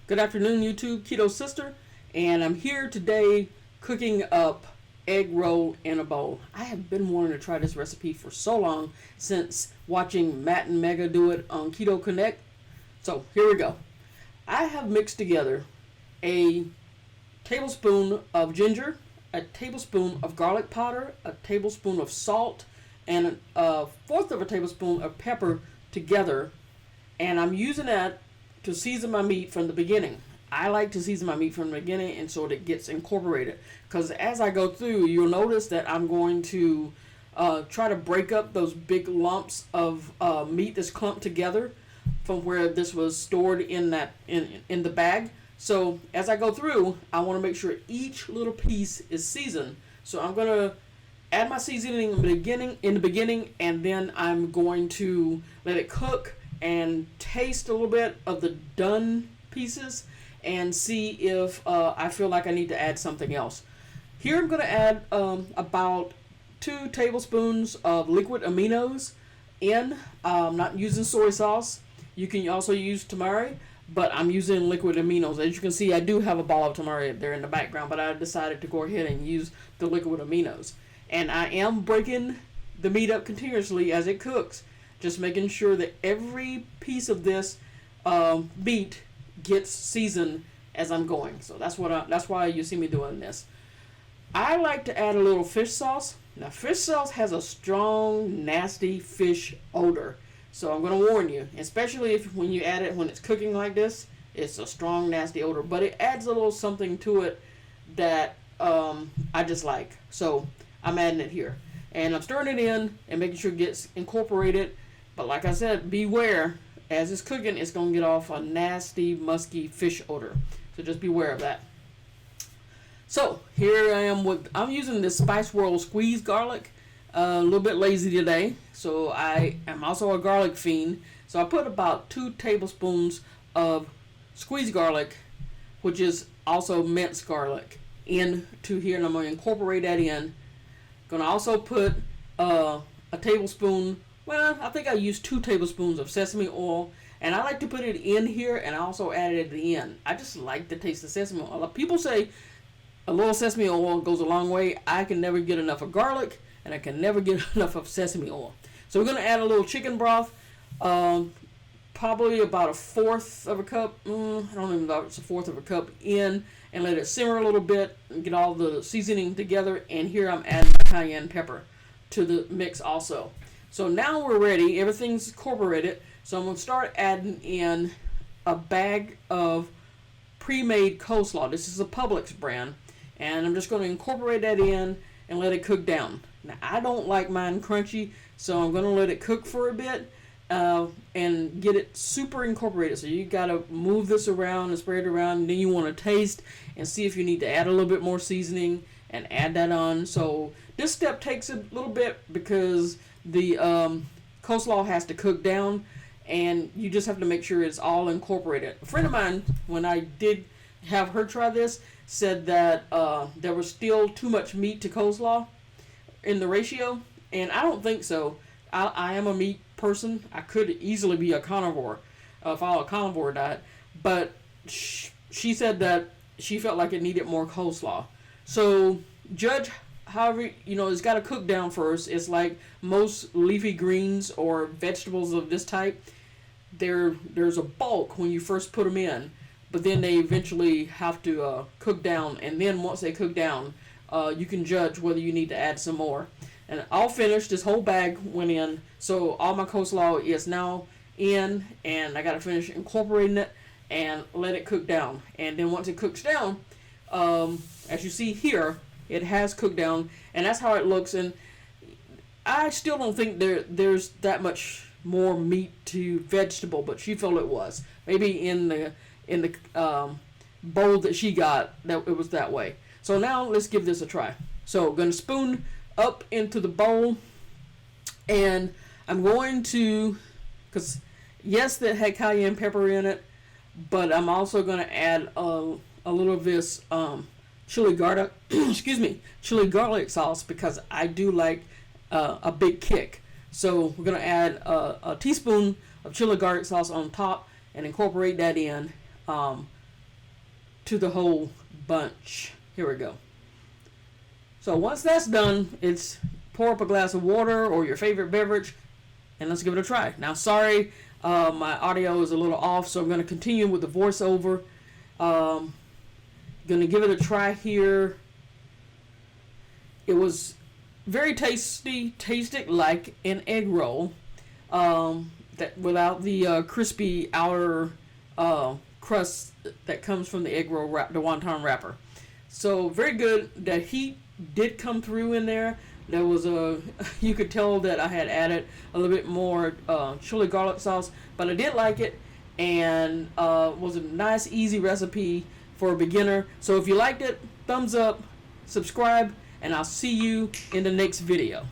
Good afternoon, YouTube. KetoSista, and I'm here today cooking up egg roll in a bowl. I have been wanting to try this recipe for so long since watching Matt and Mega do it on Keto Connect. So here we go. I have mixed together a tablespoon of ginger, a tablespoon of garlic powder, a tablespoon of salt, and a fourth of a tablespoon of pepper together, and I'm using that to season my meat from the beginning. I like to season my meat from the beginning and so that it gets incorporated, because as I go through, you'll notice that I'm going to try to break up those big lumps of meat that's clumped together from where this was stored in the bag. So as I go through, I want to make sure each little piece is seasoned. So I'm going to add my seasoning in the beginning, and then I'm going to let it cook and taste a little bit of the done pieces and see if I feel like I need to add something else. Here I'm going to add about 2 tablespoons of liquid aminos in. I'm not using soy sauce. You can also use tamari, but I'm using liquid aminos. As you can see, I do have a ball of tamari there in the background, but I decided to go ahead and use the liquid aminos. And I am breaking the meat up continuously as it cooks, just making sure that every piece of this meat gets seasoned as I'm going. So that's why you see me doing this. I like to add a little fish sauce. Now, fish sauce has a strong, nasty fish odor. So I'm going to warn you, especially when you add it when it's cooking like this, it's a strong, nasty odor. But it adds a little something to it that I just like. So I'm adding it here. And I'm stirring it in and making sure it gets incorporated. But like I said, beware. As it's cooking, it's going to get off a nasty, musky fish odor. So just beware of that. So here I am I'm using this Spice World squeezed garlic. A little bit lazy today. So I am also a garlic fiend. So I put about 2 tablespoons of squeezed garlic, which is also minced garlic, into here. And I'm going to incorporate that in. Going to also put a tablespoon. Well, I think I used 2 tablespoons of sesame oil, and I like to put it in here, and I also add it at the end. I just like the taste of sesame oil. People say a little sesame oil goes a long way. I can never get enough of garlic, and I can never get enough of sesame oil. So we're going to add a little chicken broth, probably about 1/4 of a cup. I don't even know if it's 1/4 of a cup in, and let it simmer a little bit and get all the seasoning together. And here I'm adding cayenne pepper to the mix also. So now we're ready. Everything's incorporated. So I'm going to start adding in a bag of pre-made Cole Slaw. This is a Publix brand. And I'm just going to incorporate that in and let it cook down. Now, I don't like mine crunchy, so I'm going to let it cook for a bit and get it super incorporated. So you got to move this around and spread it around. And then you want to taste and see if you need to add a little bit more seasoning and add that on. So this step takes a little bit because the coleslaw has to cook down, and you just have to make sure it's all incorporated. A friend of mine, when I did have her try this, said that there was still too much meat to coleslaw in the ratio, and I don't think so. I am a meat person. I could easily be a carnivore, follow a carnivore diet, but she said that she felt like it needed more coleslaw. So judge however, it's got to cook down first. It's like most leafy greens or vegetables of this type. There's a bulk when you first put them in, but then they eventually have to cook down. And then once they cook down, you can judge whether you need to add some more. And all finished. This whole bag went in. So all my coleslaw is now in, and I got to finish incorporating it and let it cook down. And then once it cooks down, as you see here, it has cooked down, and that's how it looks. And I still don't think there's that much more meat to vegetable, but she felt it was. Maybe in the bowl that she got, that it was that way. So now let's give this a try. So I'm going to spoon up into the bowl, and I'm going to, because yes, that had cayenne pepper in it, but I'm also going to add a little of this chili garlic, chili garlic sauce, because I do like a big kick. So we're gonna add a teaspoon of chili garlic sauce on top and incorporate that in. to the whole bunch. Here we go. So once that's done, it's pour up a glass of water or your favorite beverage, and let's give it a try. Now, sorry, my audio is a little off, so I'm going to continue with the voiceover. Going to give it a try here. It was very tasty, tasted like an egg roll, that without the crispy outer crust that comes from the egg roll the wonton wrapper. So very good. That heat did come through in there. There was you could tell that I had added a little bit more chili garlic sauce, but I did like it, and was a nice, easy recipe for a beginner. So if you liked it, thumbs up, subscribe, and I'll see you in the next video.